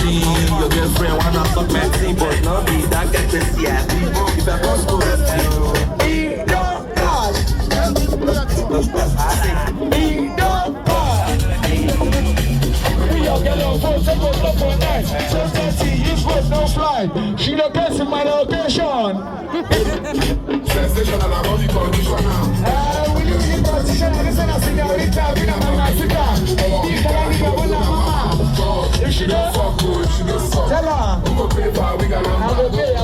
Your girlfriend wanna fuck my team, but no be that get to see it. If I must go, he don't pass. He don't pass. Your girl on phone, take us up for night. So dirty, use words, no fly. She the best in my location. Sensational, I'm on the condition now. We live in the position, and this is a señorita, we don't have a cigar. These are the people who love mama. If she don't fuck good, she don't suck. Tell her. We go pay for we got I go pay,